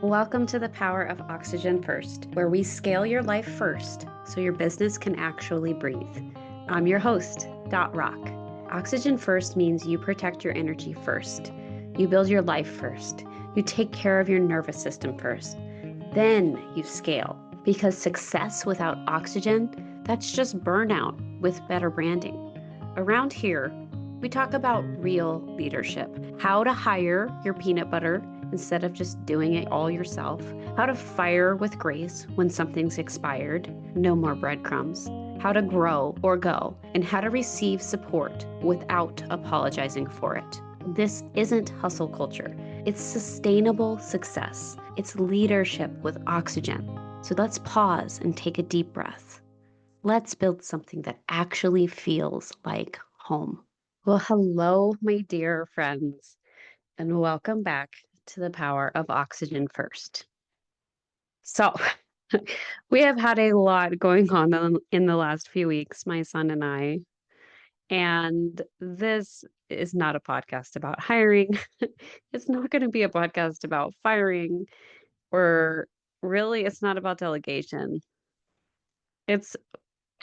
Welcome to the Power of Oxygen First, where we scale your life first so your business can actually breathe. I'm your host, Dot Rock. Oxygen First means you protect your energy first. You build your life first. You take care of your nervous system first. Then you scale. Because success without oxygen, that's just burnout with better branding. Around here, we talk about real leadership, how to hire your peanut butter instead of just doing it all yourself, how to fire with grace when something's expired, no more breadcrumbs, how to grow or go, and how to receive support without apologizing for it. This isn't hustle culture. It's sustainable success. It's leadership with oxygen. So let's pause and take a deep breath. Let's build something that actually feels like home. Well, hello, my dear friends, and welcome back to the Power of Oxygen First. So, we have had a lot going on in the last few weeks, my son and I, and this is not a podcast about hiring. It's not going to be a podcast about firing, or really, it's not about delegation. It's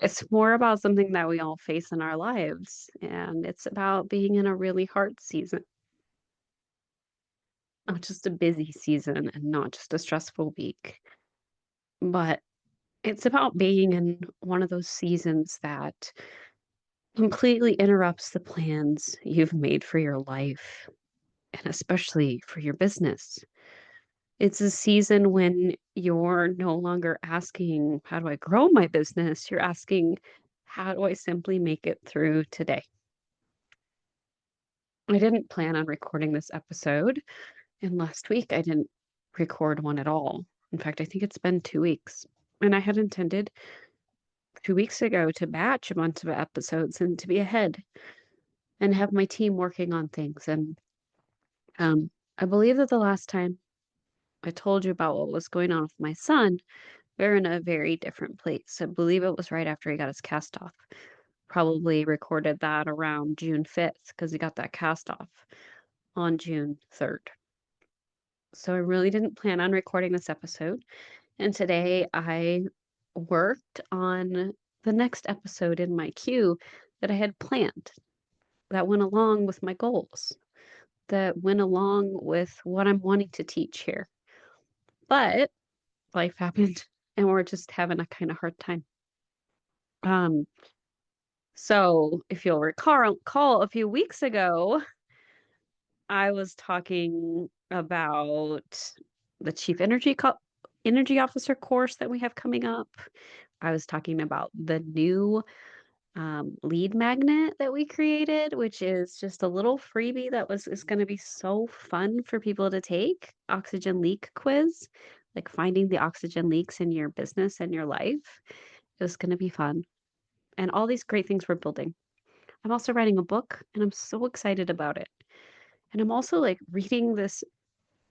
it's more about something that we all face in our lives, and it's about being in a really hard season. Not just a busy season and not just a stressful week, but it's about being in one of those seasons that completely interrupts the plans you've made for your life and especially for your business. It's a season when you're no longer asking, how do I grow my business? You're asking, how do I simply make it through today? I didn't plan on recording this episode, and last week I didn't record one at all. In fact, I think it's been 2 weeks. And I had intended 2 weeks ago to batch a bunch of episodes and to be ahead and have my team working on things. And I believe that the last time I told you about what was going on with my son, we are in a very different place. I believe it was right after he got his cast off. Probably recorded that around June 5th because he got that cast off on June 3rd. So I really didn't plan on recording this episode. And today I worked on the next episode in my queue that I had planned, that went along with my goals, that went along with what I'm wanting to teach here. But life happened and we're just having a kind of hard time. Um, so if you'll recall a few weeks ago, I was talking about the Chief Energy Officer course that we have coming up. I was talking about the new lead magnet that we created, which is just a little freebie that is going to be so fun for people to take. Oxygen leak quiz, like finding the oxygen leaks in your business and your life. It's going to be fun. And all these great things we're building. I'm also writing a book and I'm so excited about it. And I'm also like reading this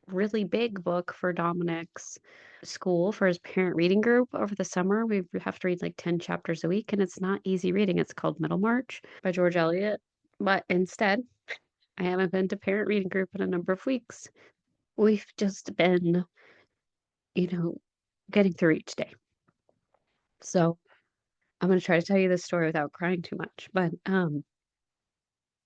really big book for Dominic's school for his parent reading group over the summer. We have to read like 10 chapters a week, and it's not easy reading. It's called Middlemarch by George Eliot. But instead, I haven't been to parent reading group in a number of weeks. We've just been, you know, getting through each day. So I'm going to try to tell you this story without crying too much. But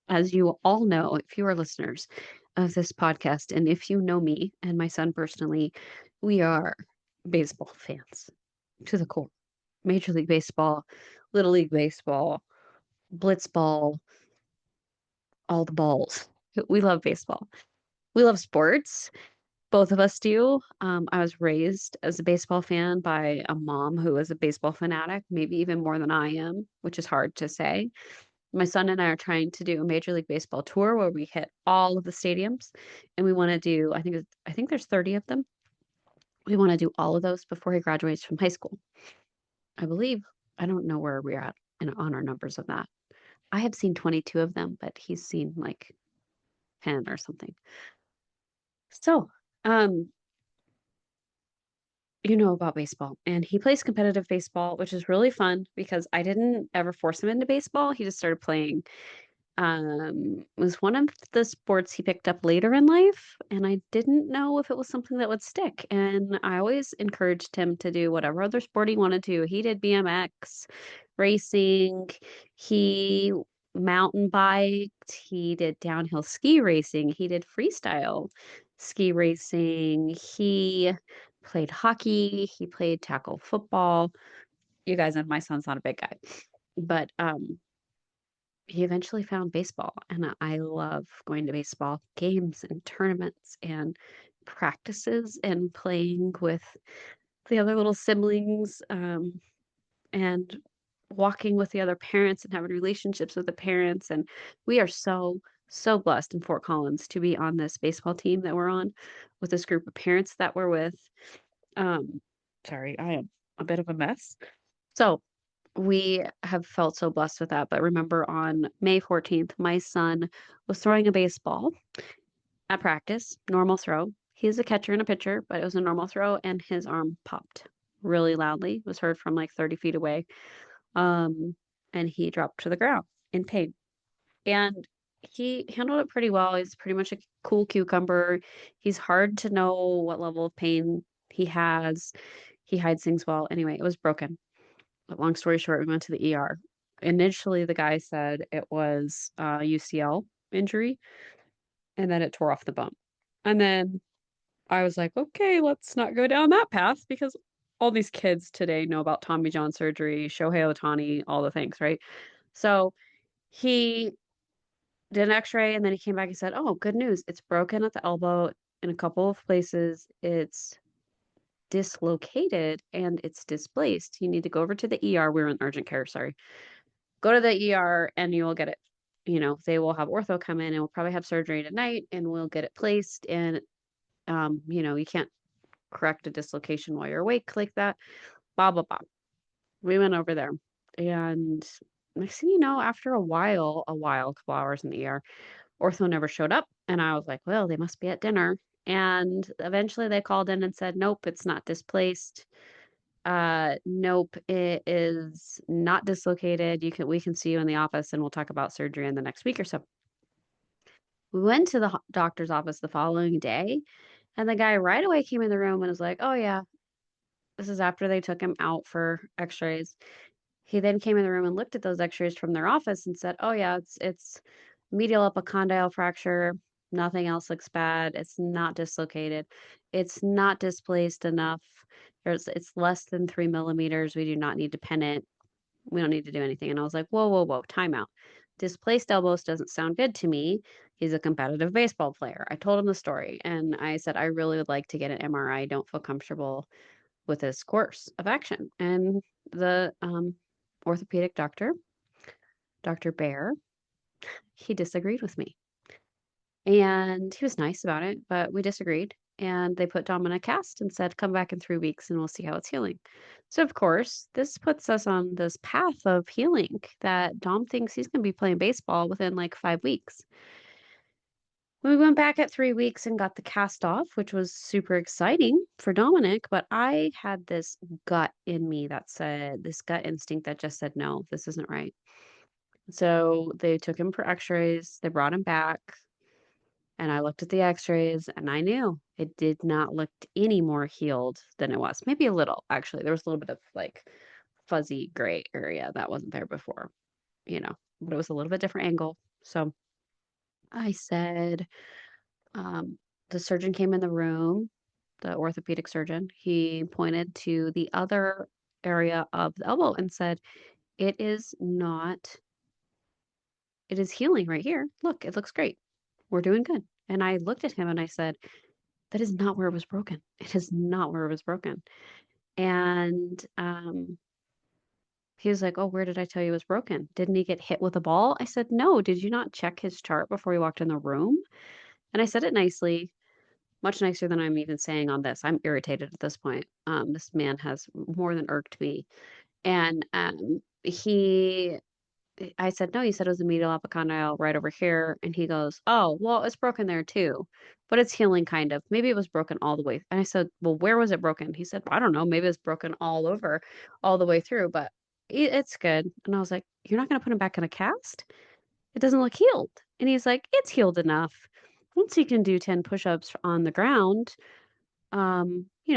as you all know, if you are listeners of this podcast, and if you know me and my son personally, we are baseball fans to the core. Major League Baseball, Little League Baseball, Blitzball, all the balls. We love baseball. We love sports. Both of us do. I was raised as a baseball fan by a mom who was a baseball fanatic, maybe even more than I am, which is hard to say. My son and I are trying to do a Major League Baseball tour where we hit all of the stadiums, and we want to do, I think there's 30 of them. We want to do all of those before he graduates from high school. I believe. I don't know where we're at on our numbers of that. I have seen 22 of them, but he's seen like 10 or something. So, um, you know about baseball, and he plays competitive baseball, which is really fun because I didn't ever force him into baseball. He just started playing was one of the sports he picked up later in life, and I didn't know if it was something that would stick. And I always encouraged him to do whatever other sport he wanted to. He did BMX, racing, he mountain biked, he did downhill ski racing, he did freestyle ski racing, he played hockey, he played tackle football. You guys, and my son's not a big guy, but he eventually found baseball, and I love going to baseball games and tournaments and practices and playing with the other little siblings, and walking with the other parents and having relationships with the parents. And we are so blessed in Fort Collins to be on this baseball team that we're on with this group of parents that we're with. Um, sorry, I am a bit of a mess. So we have felt so blessed with that. But remember, on May 14th, my son was throwing a baseball at practice, normal throw. He's a catcher and a pitcher, but it was a normal throw, and his arm popped really loudly. It was heard from like 30 feet away. Um, and he dropped to the ground in pain. And he handled it pretty well. He's pretty much a cool cucumber. He's hard to know what level of pain he has. He hides things well. Anyway, it was broken. But long story short, we went to the ER. Initially, the guy said it was a UCL injury and then it tore off the bone. And then I was like, okay, let's not go down that path because all these kids today know about Tommy John surgery, Shohei Ohtani, all the things, right? So he did an x-ray and then he came back and said, oh, good news. It's broken at the elbow in a couple of places. It's dislocated and it's displaced. You need to go over to the ER. We were in urgent care, sorry. Go to the ER and you will get it. They will have ortho come in and we'll probably have surgery tonight and we'll get it placed. And, you can't correct a dislocation while you're awake like that. Blah, blah, blah. We went over there. And next thing you know, after a couple hours in the ER, ortho never showed up. And I was like, well, they must be at dinner. And eventually they called in and said, nope, it's not displaced. Nope, it is not dislocated. We can see you in the office and we'll talk about surgery in the next week or so. We went to the doctor's office the following day, and the guy right away came in the room and was like, oh yeah, this is after they took him out for x-rays. He then came in the room and looked at those x-rays from their office and said, oh yeah, it's medial epicondyle fracture. Nothing else looks bad. It's not dislocated. It's not displaced enough. It's less than 3 millimeters. We do not need to pin it. We don't need to do anything. And I was like, whoa, whoa, whoa, time out. Displaced elbows doesn't sound good to me. He's a competitive baseball player. I told him the story and I said, I really would like to get an MRI. Don't feel comfortable with this course of action. And the orthopedic doctor, Dr. Bear, he disagreed with me. And he was nice about it, but we disagreed. And they put Dom in a cast and said, come back in 3 weeks and we'll see how it's healing. So, of course, this puts us on this path of healing that Dom thinks he's going to be playing baseball within like 5 weeks. We went back at 3 weeks and got the cast off, which was super exciting for Dominic. But I had this gut in me that said, this gut instinct that just said, no, this isn't right. So they took him for x-rays, they brought him back. And I looked at the x-rays and I knew it did not look any more healed than it was. Maybe a little, actually. There was a little bit of like fuzzy gray area that wasn't there before, but it was a little bit different angle. So I said, the surgeon came in the room, the orthopedic surgeon. He pointed to the other area of the elbow and said, it is not, it is healing right here. Look, it looks great. We're doing good. And I looked at him and I said, that is not where it was broken. It is not where it was broken. And he was like, oh, where did I tell you it was broken? Didn't he get hit with a ball? I said, no. Did you not check his chart before he walked in the room? And I said it nicely, much nicer than I'm even saying on this. I'm irritated at this point. This man has more than irked me. And I said, no, you said it was a medial epicondyle right over here. And he goes, oh, well, it's broken there too, but it's healing kind of. Maybe it was broken all the way. And I said, well, where was it broken? He said, I don't know. Maybe it's broken all over, all the way through, but it's good. And I was like, you're not going to put him back in a cast? It doesn't look healed. And he's like, it's healed enough. Once he can do 10 push-ups on the ground,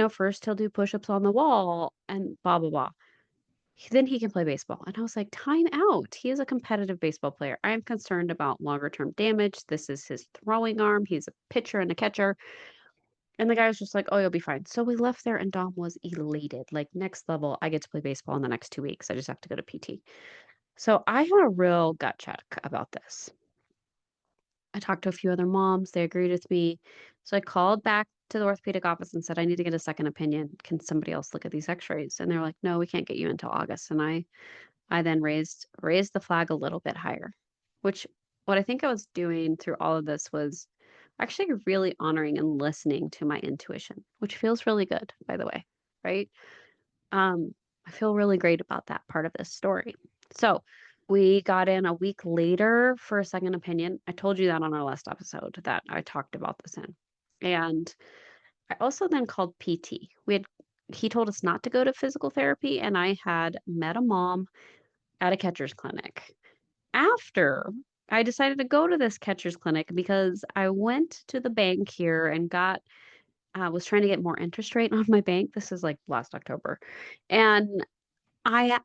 first he'll do push-ups on the wall and blah, blah, blah. Then he can play baseball. And I was like, time out. He is a competitive baseball player. I am concerned about longer term damage. This is his throwing arm. He's a pitcher and a catcher. And the guy was just like, oh, you'll be fine. So we left there and Dom was elated. Like, next level, I get to play baseball in the next 2 weeks. I just have to go to PT. So I had a real gut check about this. I talked to a few other moms. They agreed with me. So I called back to the orthopedic office and said, I need to get a second opinion. Can somebody else look at these x-rays? And they're like, no, we can't get you until August. And I then raised the flag a little bit higher, which what I think I was doing through all of this was actually really honoring and listening to my intuition, which feels really good, by the way, right? I feel really great about that part of this story. So we got in a week later for a second opinion. I told you that on our last episode that I talked about this in. And I also then called PT. He told us not to go to physical therapy, and I had met a mom at a catcher's clinic. After I decided to go to this catcher's clinic because I went to the bank here and was trying to get more interest rate on my bank. This is like last October. And I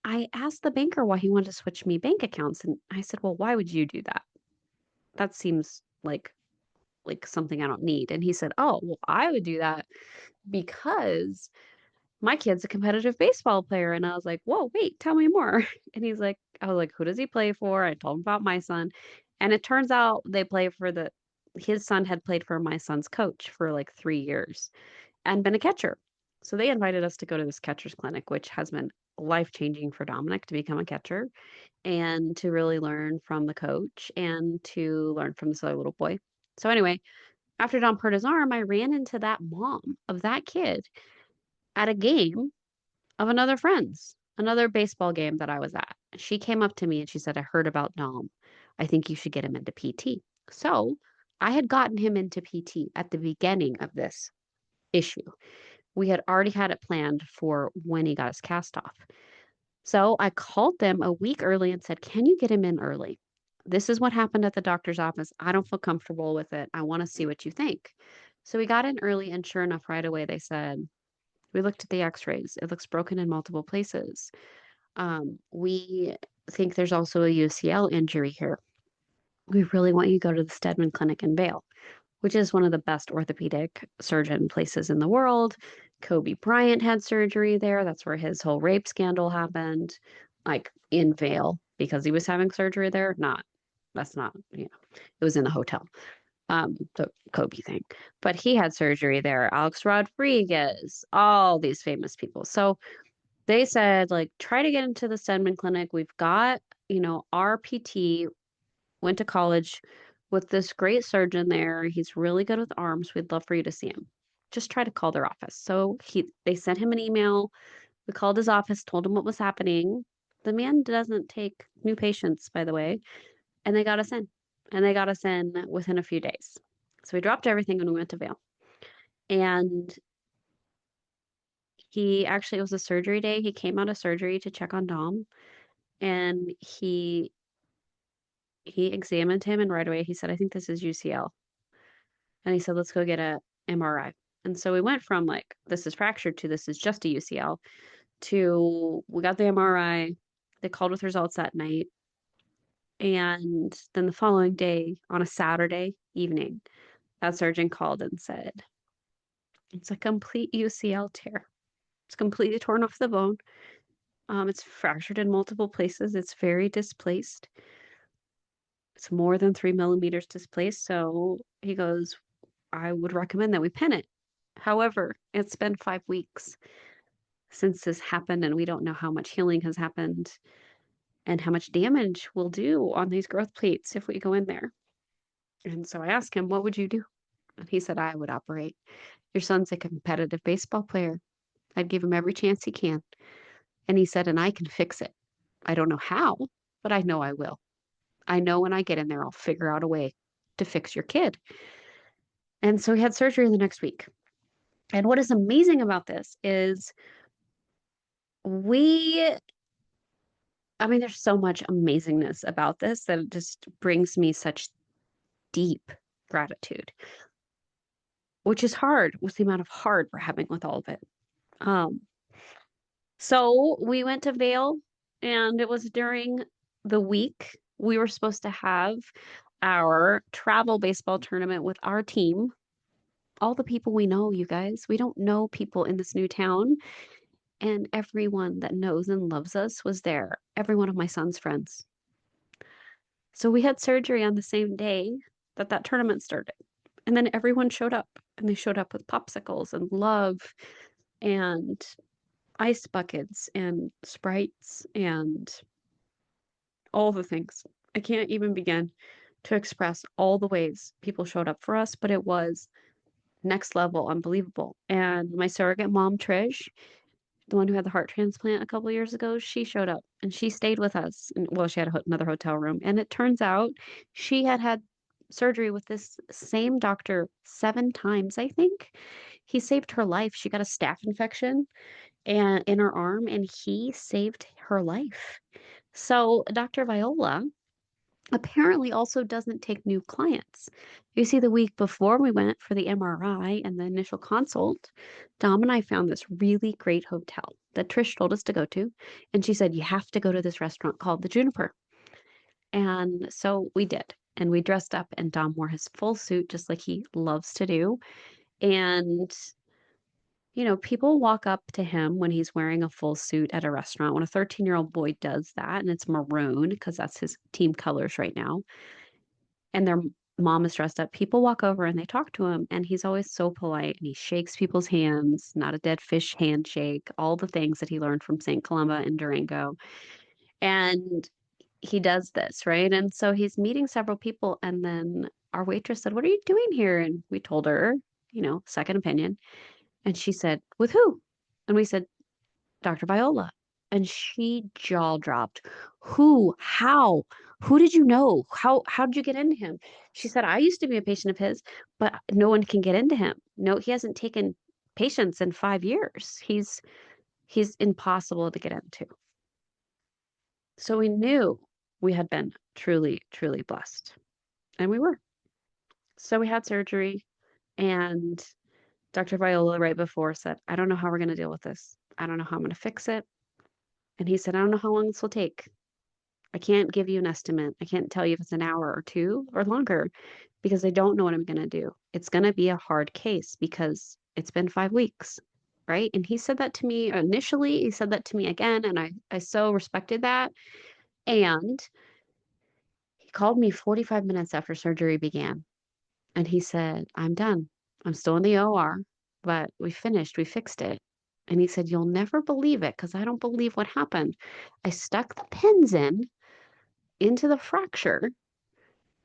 I asked the banker why he wanted to switch me bank accounts. And I said, well, why would you do that? That seems like something I don't need. And he said, oh, well, I would do that because my kid's a competitive baseball player. And I was like, whoa, wait, tell me more. And I was like, who does he play for? I told him about my son. And it turns out his son had played for my son's coach for like 3 years and been a catcher. So they invited us to go to this catcher's clinic, which has been life changing for Dominic to become a catcher and to really learn from the coach and to learn from this other little boy. So, anyway, after Dom hurt his arm, I ran into that mom of that kid at a game of another baseball game that I was at. She came up to me and she said, I heard about Dom. I think you should get him into PT. So I had gotten him into PT at the beginning of this issue. We had already had it planned for when he got his cast off. So I called them a week early and said, can you get him in early? This is what happened at the doctor's office. I don't feel comfortable with it. I want to see what you think. So we got in early, and sure enough, right away, they said, we looked at the x rays. It looks broken in multiple places. We think there's also a UCL injury here. We really want you to go to the Stedman Clinic in Vail, which is one of the best orthopedic surgeon places in the world. Kobe Bryant had surgery there. That's where his whole rape scandal happened, like in Vail, because he was having surgery there. That's not, it was in the hotel, the Kobe thing. But he had surgery there. Alex Rodriguez, all these famous people. So they said, like, try to get into the Stedman Clinic. We've got, our PT went to college with this great surgeon there. He's really good with arms. We'd love for you to see him. Just try to call their office. So they sent him an email. We called his office, told him what was happening. The man doesn't take new patients, by the way, and they got us in. And they got us in within a few days. So we dropped everything and we went to Vail. And it was a surgery day. He came out of surgery to check on Dom, and he examined him, and right away he said, I think this is UCL. And he said, let's go get a MRI. And so we went from like, this is fractured to this is just a UCL to we got the MRI. They called with results that night. And then the following day, on a Saturday evening, that surgeon called and said, it's a complete UCL tear. It's completely torn off the bone. It's fractured in multiple places. It's very displaced. It's more than 3 millimeters displaced. So he goes, I would recommend that we pin it. However, it's been 5 weeks since this happened, and we don't know how much healing has happened and how much damage we'll do on these growth plates if we go in there. And so I asked him, what would you do? And he said, I would operate. Your son's a competitive baseball player. I'd give him every chance he can. And he said, and I can fix it. I don't know how, but I know I will. I know when I get in there, I'll figure out a way to fix your kid. And so he had surgery the next week. And what is amazing about this is we I mean, there's so much amazingness about this that it just brings me such deep gratitude, which is hard with the amount of hard we're having with all of it. Um, so we went to Vail, and it was during the week we were supposed to have our travel baseball tournament with our team. All the people we know, you guys. We don't know people in this new town, and everyone that knows and loves us was there. Every one of my son's friends. So we had surgery on the same day that that tournament started. And then everyone showed up, and they showed up with popsicles and love and ice buckets and sprites and all the things. I can't even begin to express all the ways people showed up for us, but it was next level, unbelievable. And my surrogate mom, Trish, the one who had the heart transplant a couple years ago, she showed up and she stayed with us. And well, she had another hotel room. And it turns out she had had surgery with this same doctor 7 times, I think. He saved her life. She got a staph infection and in her arm, and he saved her life. So Dr. Viola apparently also doesn't take new clients. You see, the week before we went for the MRI and the initial consult, Dom and I found this really great hotel that Trish told us to go to. And she said, you have to go to this restaurant called the Juniper. And so we did. And we dressed up, and Dom wore his full suit, just like he loves to do. And people walk up to him when he's wearing a full suit at a restaurant. When a 13-year-old boy does that, and it's maroon because that's his team colors right now, and their mom is dressed up, people walk over and they talk to him, and he's always so polite and he shakes people's hands, not a dead fish handshake, all the things that he learned from St. Columba and Durango. And he does this, right? And so he's meeting several people, and then our waitress said, "What are you doing here?" And we told her, second opinion. And she said, "With who?" And we said, "Dr. Viola." And she jaw dropped. Who? How? Who did you know? How did you get into him? She said, "I used to be a patient of his, but no one can get into him. No, he hasn't taken patients in 5 years. He's impossible to get into." So we knew we had been truly, truly blessed. And we were. So we had surgery, and Dr. Viola right before said, "I don't know how we're going to deal with this. I don't know how I'm going to fix it." And he said, "I don't know how long this will take. I can't give you an estimate. I can't tell you if it's an hour or two or longer because I don't know what I'm going to do. It's going to be a hard case because it's been 5 weeks." Right. And he said that to me initially. He said that to me again. And I so respected that. And he called me 45 minutes after surgery began. And he said, "I'm done. I'm still in the OR, but we finished. We fixed it." And he said, "You'll never believe it because I don't believe what happened. I stuck the pins into the fracture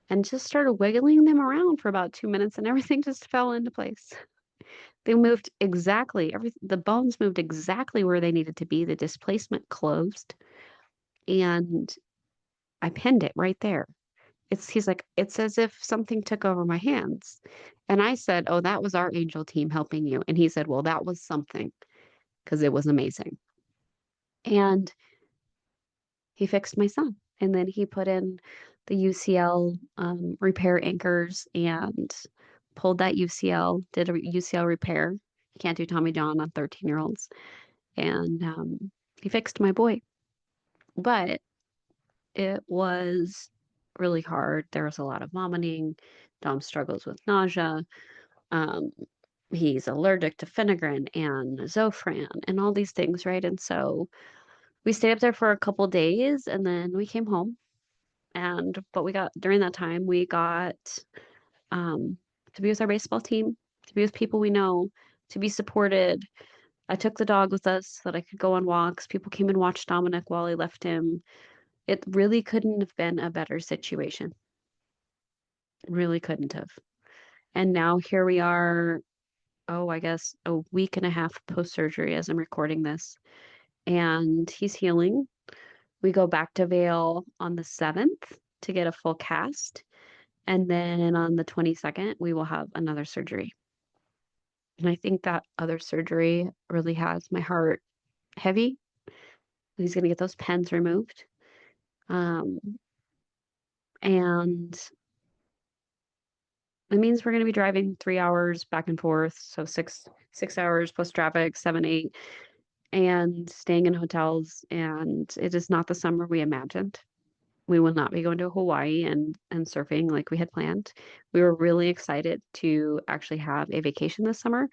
and just started wiggling them around for about 2 minutes, and everything just fell into place." They moved exactly, the bones moved exactly where they needed to be. The displacement closed, and I pinned it right there. He's like, "It's as if something took over my hands." And I said, "Oh, that was our angel team helping you." And he said, "Well, that was something because it was amazing." And he fixed my son. And then he put in the UCL repair anchors and pulled that UCL, did a UCL repair. You can't do Tommy John on 13-year-olds. And he fixed my boy. But it was really hard. There was a lot of vomiting. Dom struggles with nausea. Um, he's allergic to Phenergan and Zofran and all these things, right? And so we stayed up there for a couple days, and then we came home. And but we got during that time we got um, to be with our baseball team, to be with people we know, to be supported. I took the dog with us so that I could go on walks. People came and watched Dominic while I left him. It really couldn't have been a better situation. Really couldn't have. And now here we are, oh, I guess a week and a half post surgery as I'm recording this. And he's healing. We go back to Vail on the 7th to get a full cast. And then on the 22nd, we will have another surgery. And I think that other surgery really has my heart heavy. He's going to get those pens removed. Um, and it means we're going to be driving 3 hours back and forth. So six hours plus traffic, 7, 8, and staying in hotels. And it is not the summer we imagined. We will not be going to Hawaii and surfing like we had planned. We were really excited to actually have a vacation this summer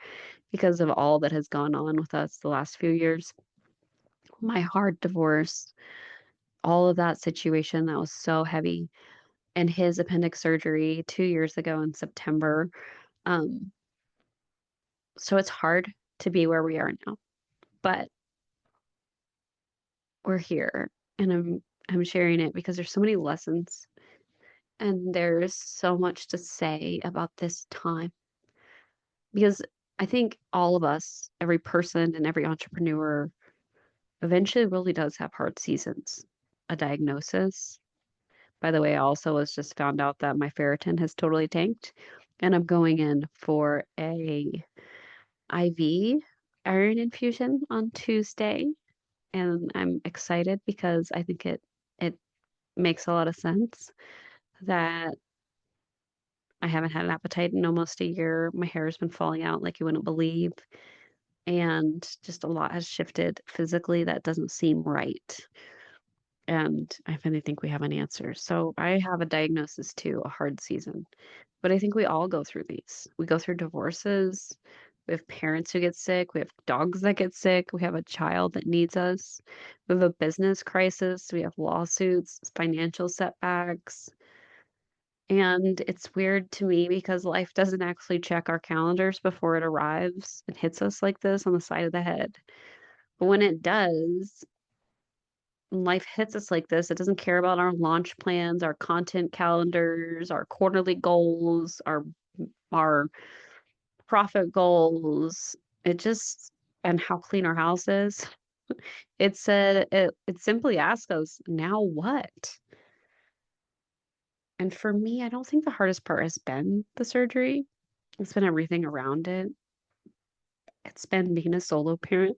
because of all that has gone on with us the last few years. My hard divorce, all of that situation that was so heavy, and his appendix surgery 2 years ago in September. Um, so it's hard to be where we are now, but we're here, and I'm sharing it because there's so many lessons and there's so much to say about this time. Because I think all of us, every person and every entrepreneur, eventually really does have hard seasons. A diagnosis. By the way, I also was just found out that my ferritin has totally tanked, and I'm going in for a IV iron infusion on Tuesday, and I'm excited because I think it makes a lot of sense that I haven't had an appetite in almost a year. My hair has been falling out like you wouldn't believe, and just a lot has shifted physically that doesn't seem right. And I finally think we have an answer. So I have a diagnosis too, a hard season. But I think we all go through these. We go through divorces. We have parents who get sick. We have dogs that get sick. We have a child that needs us. We have a business crisis. We have lawsuits, financial setbacks. And it's weird to me because life doesn't actually check our calendars before it arrives and hits us like this on the side of the head. But when it does, life hits us like this, it doesn't care about our launch plans, our content calendars, our quarterly goals, our profit goals. It just and how clean our house is. It said it simply asks us, now what? And for me, I don't think the hardest part has been the surgery. It's been everything around it. It's been being a solo parent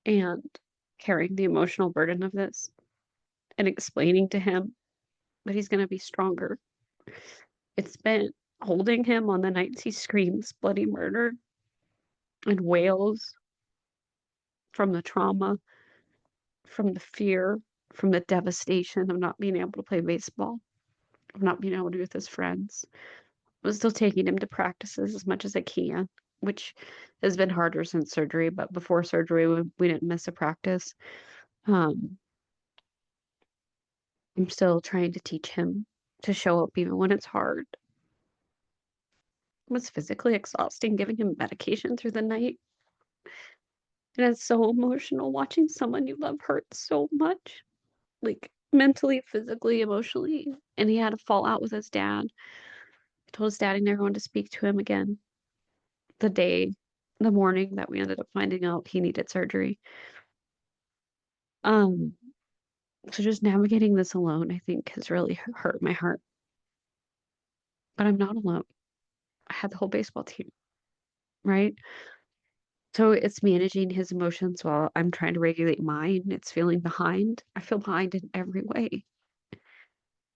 and carrying the emotional burden of this and explaining to him that he's going to be stronger. It's been holding him on the nights he screams bloody murder and wails from the trauma, from the fear, from the devastation of not being able to play baseball, of not being able to be with his friends. I'm still taking him to practices as much as I can, which has been harder since surgery, but before surgery, we didn't miss a practice. Um, I'm still trying to teach him to show up even when it's hard. It was physically exhausting giving him medication through the night. And it's so emotional watching someone you love hurt so much, like mentally, physically, emotionally. And he had a fallout with his dad. He told his dad he never wanted to speak to him again the morning that we ended up finding out he needed surgery. Um, so just navigating this alone, I think, has really hurt my heart. But I'm not alone. I had the whole baseball team, right? So it's managing his emotions while I'm trying to regulate mine. It's feeling behind. I feel behind in every way.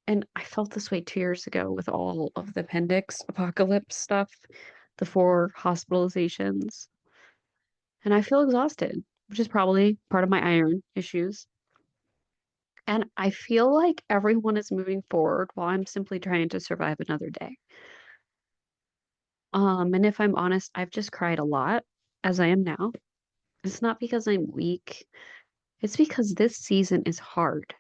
And I felt this way 2 years ago with all of the appendix apocalypse stuff, the 4 hospitalizations. And I feel exhausted, which is probably part of my iron issues. And I feel like everyone is moving forward while I'm simply trying to survive another day. And if I'm honest, I've just cried a lot as I am now. It's not because I'm weak. It's because this season is hard.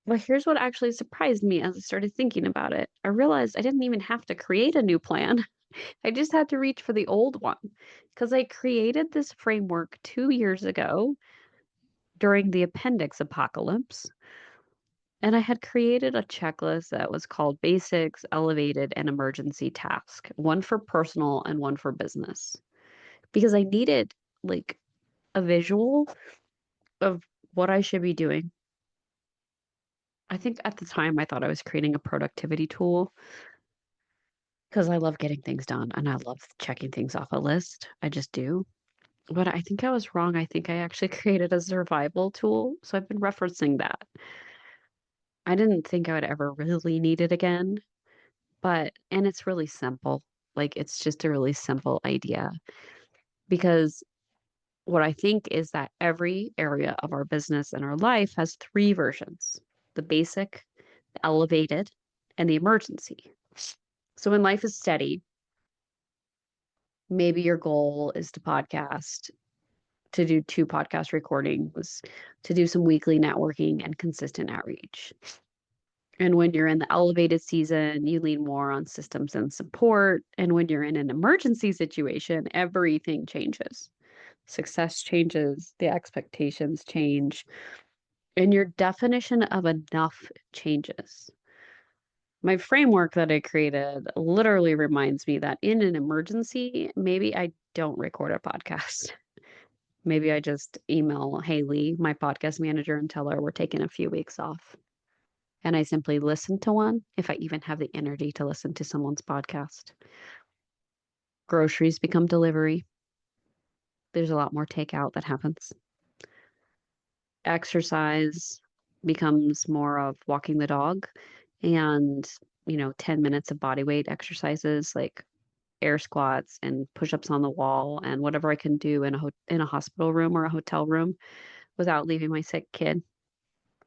But here's what actually surprised me as I started thinking about it. I realized I didn't even have to create a new plan. I just had to reach for the old one because I created this framework 2 years ago during the appendix apocalypse. And I had created a checklist that was called basics, elevated, and emergency task, one for personal and one for business. Because I needed like a visual of what I should be doing. I think at the time I thought I was creating a productivity tool because I love getting things done and I love checking things off a list. I just do. But I think I was wrong. I think I actually created a survival tool. So I've been referencing that. I didn't think I would ever really need it again, and it's really simple. Like, it's just a really simple idea because what I think is that every area of our business and our life has three versions: the basic, the elevated, and the emergency. So when life is steady, maybe your goal is to do 2 podcast recordings, to do some weekly networking and consistent outreach. And when you're in the elevated season, you lean more on systems and support. And when you're in an emergency situation, everything changes. Success changes, the expectations change, and your definition of enough changes. My framework that I created literally reminds me that in an emergency, maybe I don't record a podcast. Maybe I just email Haley, my podcast manager, and tell her we're taking a few weeks off. And I simply listen to one if I even have the energy to listen to someone's podcast. Groceries become delivery. There's a lot more takeout that happens. Exercise becomes more of walking the dog and, 10 minutes of body weight exercises like air squats and push-ups on the wall and whatever I can do in a hospital room or a hotel room without leaving my sick kid.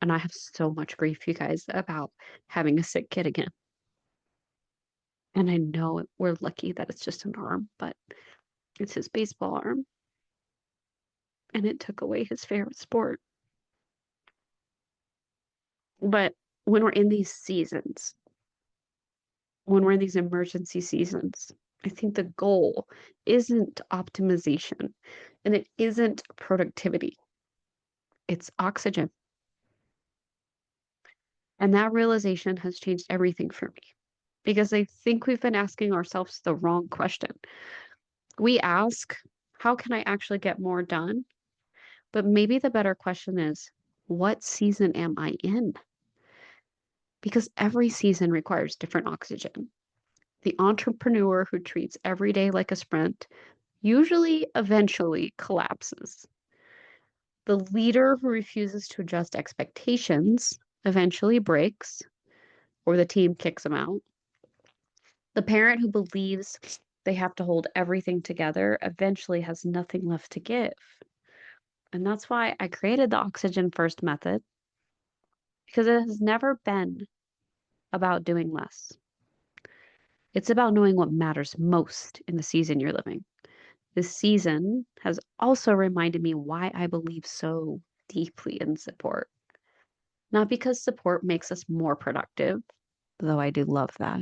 And I have so much grief, you guys, about having a sick kid again. And I know we're lucky that it's just an arm, but it's his baseball arm. And it took away his favorite sport. But when we're in these seasons, when we're in these emergency seasons, I think the goal isn't optimization and it isn't productivity, it's oxygen. And that realization has changed everything for me because I think we've been asking ourselves the wrong question. We ask, how can I actually get more done? But maybe the better question is, what season am I in? Because every season requires different oxygen. The entrepreneur who treats every day like a sprint usually eventually collapses. The leader who refuses to adjust expectations eventually breaks, or the team kicks them out. The parent who believes they have to hold everything together eventually has nothing left to give. And that's why I created the oxygen first method, because it has never been about doing less. It's about knowing what matters most in the season you're living. This season has also reminded me why I believe so deeply in support. Not because support makes us more productive, though I do love that,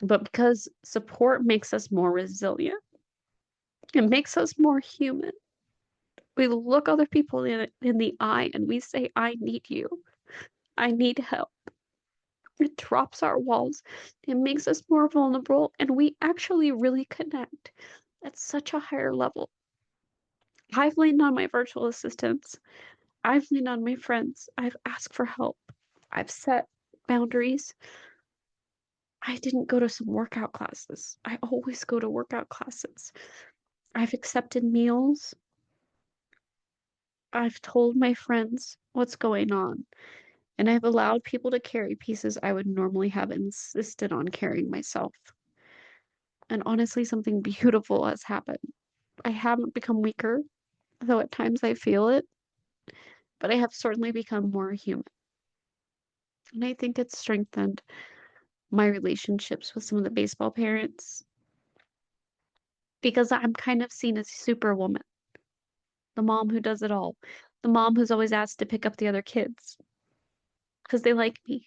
but because support makes us more resilient. It makes us more human. We look other people in the eye and we say, I need you. I need help. It drops our walls. It makes us more vulnerable, and we actually really connect at such a higher level. I've leaned on my virtual assistants. I've leaned on my friends. I've asked for help. I've set boundaries. I didn't go to some workout classes. I always go to workout classes. I've accepted meals. I've told my friends what's going on. And I've allowed people to carry pieces I would normally have insisted on carrying myself. And honestly, something beautiful has happened. I haven't become weaker, though at times I feel it, but I have certainly become more human. And I think it's strengthened my relationships with some of the baseball parents because I'm kind of seen as superwoman, the mom who does it all, the mom who's always asked to pick up the other kids because they like me.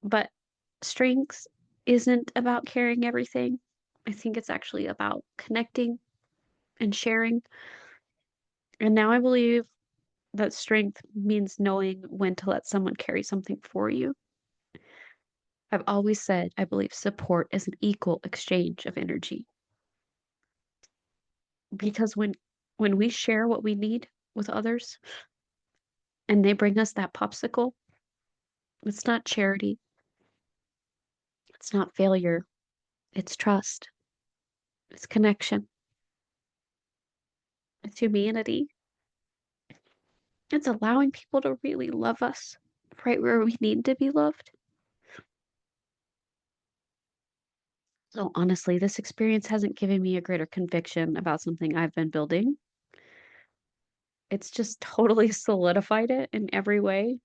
But strengths isn't about carrying everything. I think it's actually about connecting and sharing. And now I believe that strength means knowing when to let someone carry something for you. I've always said I believe support is an equal exchange of energy. Because when we share what we need with others and they bring us that popsicle, it's not charity. It's not failure. It's trust. It's connection. with humanity. It's allowing people to really love us right where we need to be loved. So honestly, this experience hasn't given me a greater conviction about something I've been building. It's just totally solidified it in every way.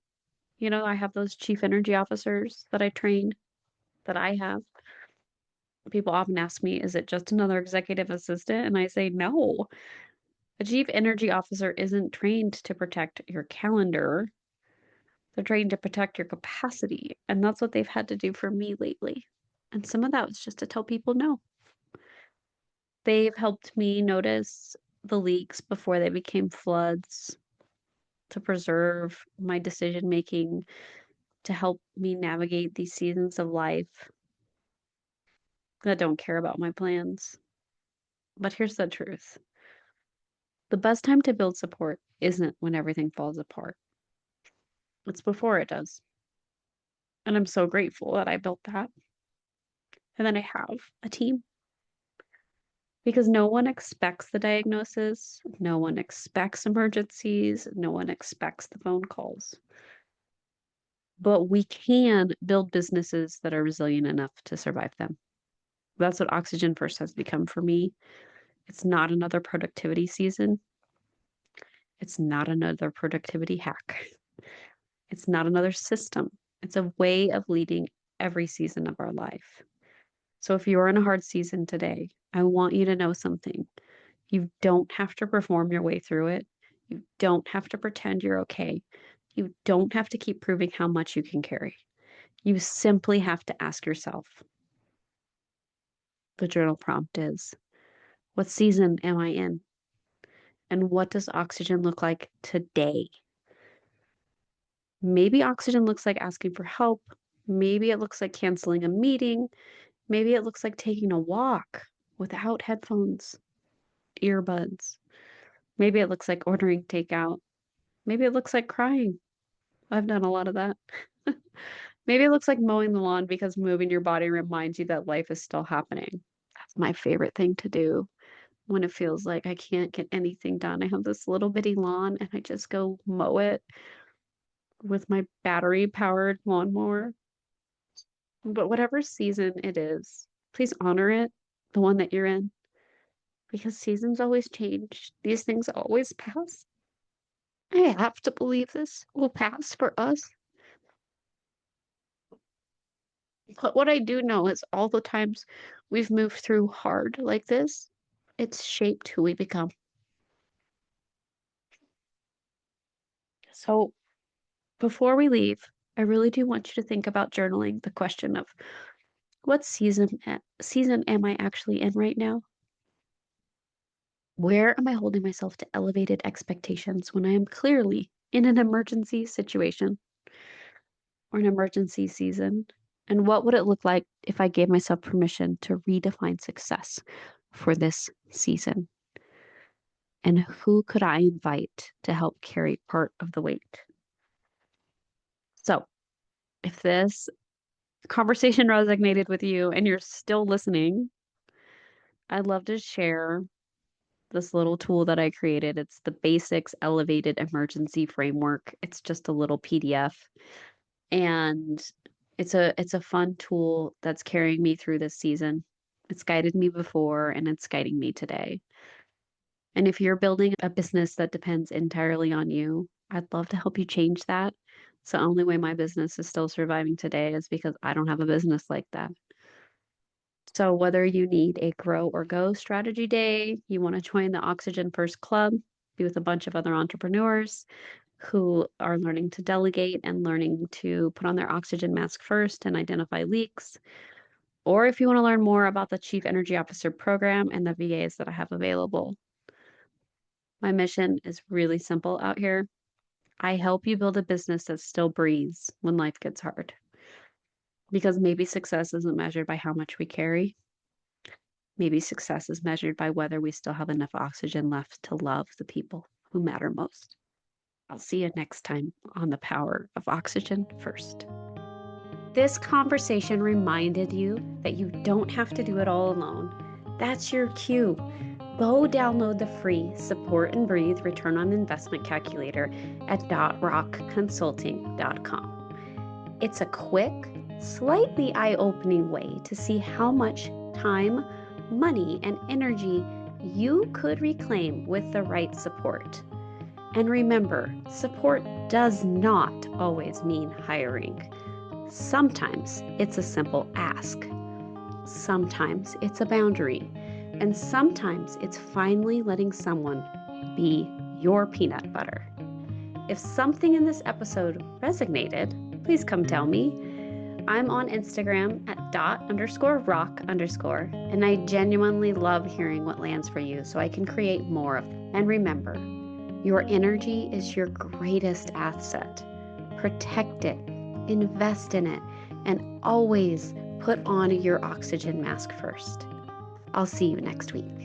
I have those chief energy officers that I train, that I have. People often ask me, is it just another executive assistant? And I say, no. A chief energy officer isn't trained to protect your calendar. They're trained to protect your capacity. And that's what they've had to do for me lately. And some of that was just to tell people no. They've helped me notice the leaks before they became floods, to preserve my decision making, to help me navigate these seasons of life that don't care about my plans. But here's the truth: the best time to build support isn't when everything falls apart, it's before it does. And I'm so grateful that I built that. And then I have a team, because no one expects the diagnosis, no one expects emergencies, no one expects the phone calls. But we can build businesses that are resilient enough to survive them. That's what Oxygen First has become for me. It's not another productivity season. It's not another productivity hack. It's not another system. It's a way of leading every season of our life. So if you're in a hard season today, I want you to know something. You don't have to perform your way through it. You don't have to pretend you're okay. You don't have to keep proving how much you can carry. You simply have to ask yourself. The journal prompt is, what season am I in? And what does oxygen look like today? Maybe oxygen looks like asking for help. Maybe it looks like canceling a meeting. Maybe it looks like taking a walk without headphones, earbuds. Maybe it looks like ordering takeout. Maybe it looks like crying. I've done a lot of that. Maybe it looks like mowing the lawn, because moving your body reminds you that life is still happening. That's my favorite thing to do when it feels like I can't get anything done. I have this little bitty lawn and I just go mow it with my battery powered lawnmower. But whatever season it is, please honor it, the one that you're in, because seasons always change. These things always pass. I have to believe this will pass for us. But what I do know is all the times we've moved through hard like this, it's shaped who we become. So before we leave, I really do want you to think about journaling the question of, what season am I actually in right now? Where am I holding myself to elevated expectations when I am clearly in an emergency situation or an emergency season? And what would it look like if I gave myself permission to redefine success for this season? And who could I invite to help carry part of the weight? So, if this conversation resonated with you and you're still listening, I'd love to share this little tool that I created. It's the Basics Elevated Emergency Framework. It's just a little PDF, and it's a fun tool that's carrying me through this season. It's guided me before and it's guiding me today. And if you're building a business that depends entirely on you, I'd love to help you change that. It's the only way my business is still surviving today is because I don't have a business like that. So whether you need a grow or go strategy day, you want to join the Oxygen First Club, be with a bunch of other entrepreneurs who are learning to delegate and learning to put on their oxygen mask first and identify leaks. Or if you want to learn more about the Chief Energy Officer program and the VAs that I have available. My mission is really simple out here. I help you build a business that still breathes when life gets hard. Because maybe success isn't measured by how much we carry. Maybe success is measured by whether we still have enough oxygen left to love the people who matter most. I'll see you next time on the power of oxygen first. This conversation reminded you that you don't have to do it all alone. That's your cue. go download the free Support and Breathe Return on Investment Calculator at rockconsulting.com. It's a quick, slightly eye-opening way to see how much time, money, and energy you could reclaim with the right support. And remember, support does not always mean hiring. Sometimes it's a simple ask. Sometimes it's a boundary. And sometimes it's finally letting someone be your peanut butter. If something in this episode resonated, please come tell me. I'm on Instagram at @._rock_, and I genuinely love hearing what lands for you so I can create more of them. And remember, your energy is your greatest asset. Protect it, invest in it, and always put on your oxygen mask first. I'll see you next week.